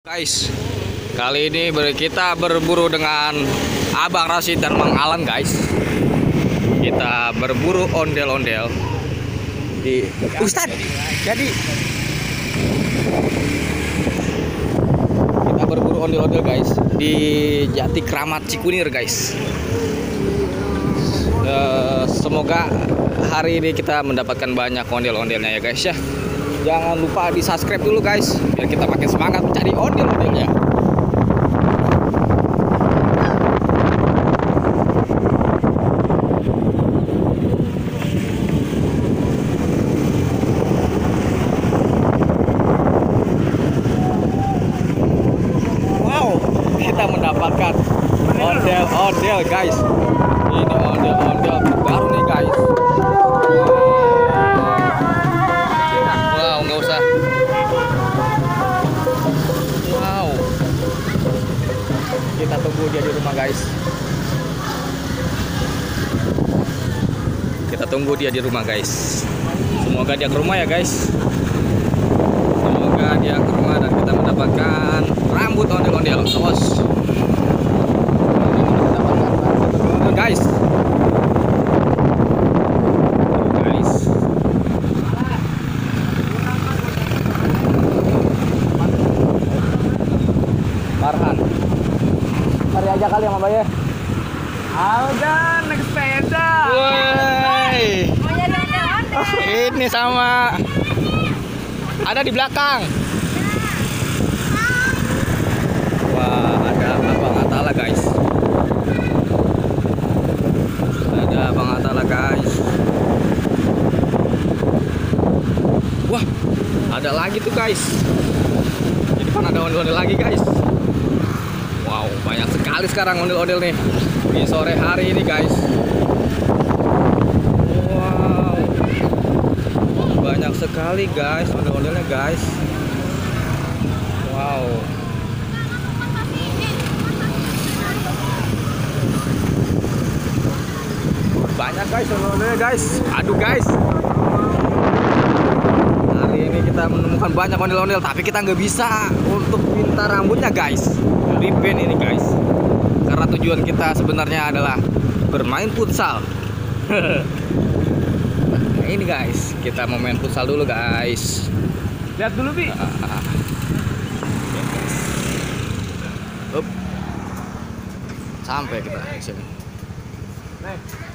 Guys, kali ini kita berburu dengan Abang Rashid dan Mang Alan, guys. Kita berburu ondel-ondel di Ustadz. Jadi kita berburu ondel-ondel, guys, di Jati Kramat Cikunir, guys. Semoga hari ini kita mendapatkan banyak ondel-ondelnya ya, guys ya. Jangan lupa di subscribe dulu, guys, biar kita makin semangat mencari ondel-ondelnya. Wow, kita mendapatkan ondel-ondel, guys. Ini ondel-ondel baru nih, guys. Wow, nggak usah. Wow, kita tunggu dia di rumah, guys. Kita tunggu dia di rumah, guys. Semoga dia ke rumah ya, guys. Semoga dia ke rumah dan kita mendapatkan rambut ondel-ondel, bos. Guys. Farhan, cari aja kali sama Baye. Aldan naik sepeda. Woi, ini sama ada di belakang. Wah, ada Abang Atala, guys. Ada Abang Atala, guys. Wah, ada lagi tuh, guys. Di depan ada ondel-ondel lagi, guys. Wow, banyak sekali sekarang ondel-ondel nih di sore hari ini, guys. Wow, banyak sekali, guys, ondel-ondelnya, guys. Wow. Banyak, guys, ondel-ondelnya, guys. Aduh, guys. Hari ini kita menemukan banyak ondel-ondel, tapi kita nggak bisa untuk minta rambutnya, guys. Ribbon ini, guys, karena tujuan kita sebenarnya adalah bermain futsal. Nah, ini, guys, kita mau main futsal dulu, guys. Lihat dulu, Bi. Sampai kita di sini. Nih.